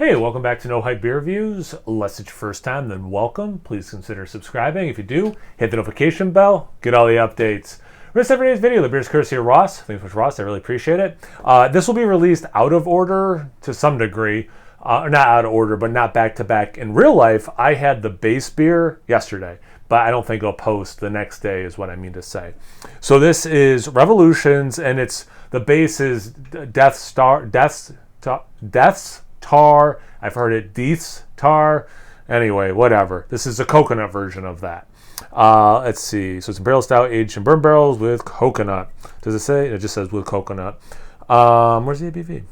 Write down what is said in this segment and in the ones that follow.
Hey, welcome back to No Hype Beer Reviews. Unless it's your first time, then welcome. Please consider subscribing. If you do, hit the notification bell, get all the updates. Rest every day's video, the beer's courtesy of Ross. Thanks so much, Ross. I really appreciate it. This will be released out of order to some degree. Not out of order, but not back to back. In real life, I had the base beer yesterday, but I don't think it'll post the next day, is what I mean to say. So this is Revolutions, and the base is Deth's Tar. I've heard it Deth's Tar. Anyway, whatever. This is a coconut version of that. Let's see. So it's a barrel stout aged in bourbon barrels with coconut. Does it say? It just says with coconut. Where's the ABV?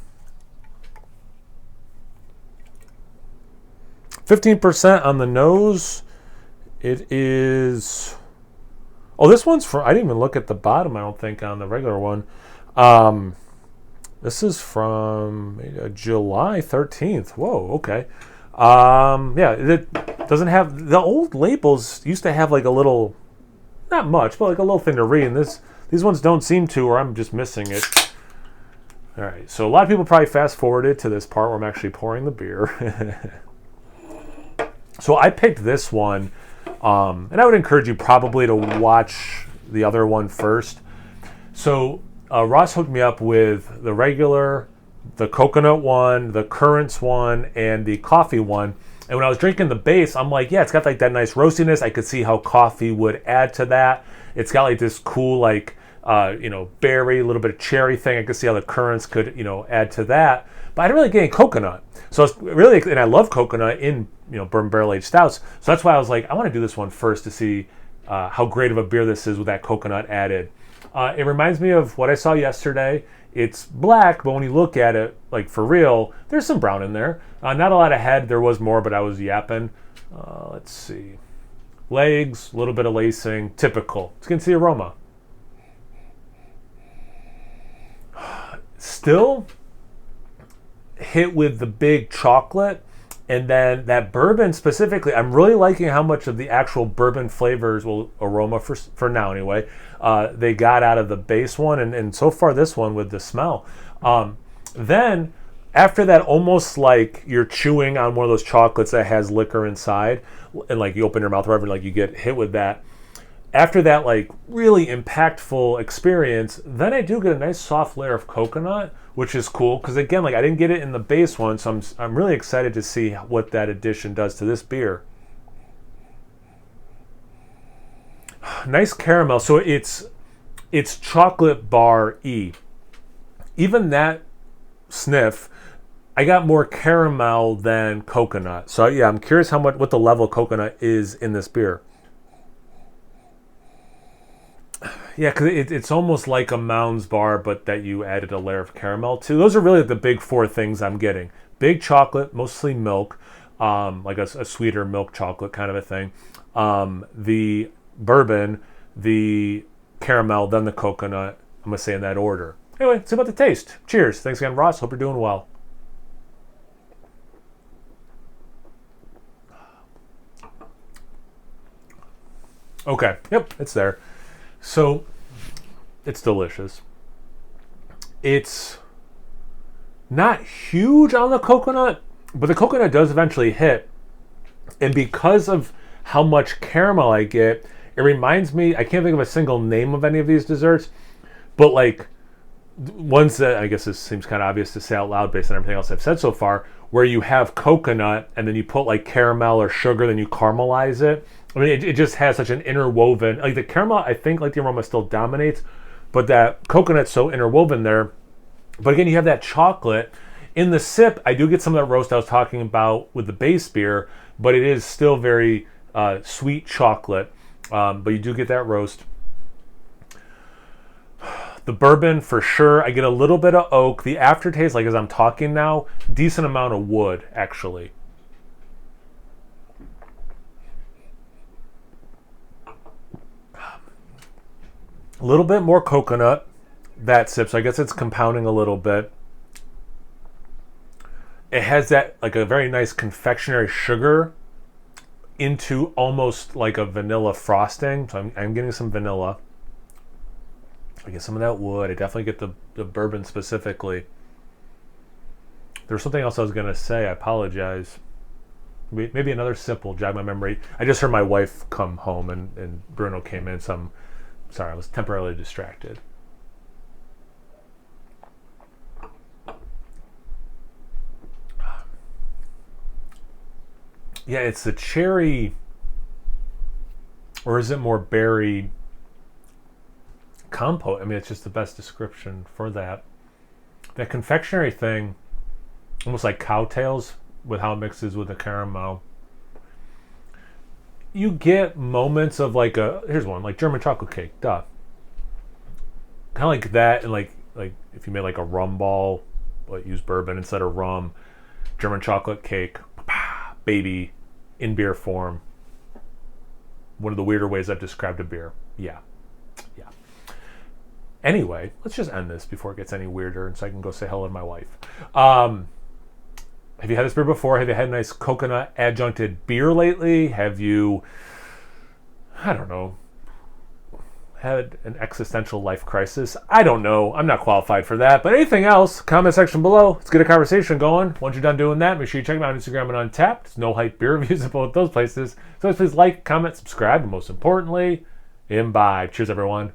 15% on the nose. It is... Oh, this one's from... I didn't even look at the bottom, I don't think, on the regular one. This is from July 13th. Whoa, okay. Yeah, it doesn't have... The old labels used to have like a little... Not much, but like a little thing to read. And these ones don't seem to, or I'm just missing it. All right, so a lot of people probably fast-forwarded to this part where I'm actually pouring the beer. So I picked this one, and I would encourage you probably to watch the other one first. So Ross hooked me up with the regular, the coconut one, the currants one, and the coffee one. And when I was drinking the base, I'm like, yeah, it's got like that nice roastiness. I could see how coffee would add to that. It's got like this cool like, berry, a little bit of cherry thing. I could see how the currants could, add to that. But I didn't really get any coconut. So it's really, and I love coconut in, bourbon barrel aged stouts. So that's why I was like, I want to do this one first to see how great of a beer this is with that coconut added. It reminds me of what I saw yesterday. It's black, but when you look at it, like for real, there's some brown in there. Not a lot of head. There was more, but I was yapping. Let's see. Legs, a little bit of lacing. Typical. You can see aroma. Still hit with the big chocolate, and then that bourbon specifically, I'm really liking how much of the actual bourbon flavors, aroma for now anyway, they got out of the base one, and so far this one with the smell. Then after that, almost like you're chewing on one of those chocolates that has liquor inside, and like you open your mouth or whatever, like you get hit with that. After that like really impactful experience, then I do get a nice soft layer of coconut, which is cool because again, like I didn't get it in the base one, so I'm really excited to see what that addition does to this beer. Nice caramel. So it's chocolate bar E. Even that sniff, I got more caramel than coconut. So yeah, I'm curious what the level of coconut is in this beer. Yeah, because it's almost like a Mounds bar, but that you added a layer of caramel to. Those are really the big four things I'm getting. Big chocolate, mostly milk, like a sweeter milk chocolate kind of a thing. The bourbon, the caramel, then the coconut. I'm going to say in that order. Anyway, it's about the taste. Cheers. Thanks again, Ross. Hope you're doing well. Okay. Yep, it's there. So, it's delicious. It's not huge on the coconut, but the coconut does eventually hit. And because of how much caramel I get, it reminds me, I can't think of a single name of any of these desserts, but like ones that, I guess this seems kind of obvious to say out loud based on everything else I've said so far, where you have coconut and then you put like caramel or sugar, then you caramelize it. I mean, it just has such an interwoven, like the caramel, I think like the aroma still dominates, but that coconut's so interwoven there. But again, you have that chocolate. In the sip, I do get some of that roast I was talking about with the base beer, but it is still very sweet chocolate. But you do get that roast. The bourbon, for sure, I get a little bit of oak. The aftertaste, like as I'm talking now, decent amount of wood, actually. A little bit more coconut, that sip, so I guess it's compounding a little bit. It has that, like a very nice confectionery sugar into almost like a vanilla frosting. So I'm getting some vanilla. I get some of that wood. I definitely get the bourbon specifically. There's something else I was going to say. I apologize. Maybe another sip will jog my memory. I just heard my wife come home and Bruno came in, so I'm sorry, I was temporarily distracted. Yeah, it's the cherry, or is it more berry compote? I mean, it's just the best description for that. That confectionery thing, almost like cowtails with how it mixes with the caramel. You get moments of like here's one, like German chocolate cake, duh. Kind of like that, and like if you made like a rum ball, but use bourbon instead of rum, German chocolate cake, baby, in beer form. One of the weirder ways I've described a beer. Yeah. Anyway, let's just end this before it gets any weirder, and so I can go say hello to my wife. Have you had this beer before? Have you had a nice coconut adjuncted beer lately? Have you, I don't know, had an existential life crisis? I don't know. I'm not qualified for that. But anything else, comment section below. Let's get a conversation going. Once you're done doing that, make sure you check me out on Instagram and Untapped. It's No Hype Beer Reviews at both those places. So please like, comment, subscribe, and most importantly, imbibe. Cheers, everyone.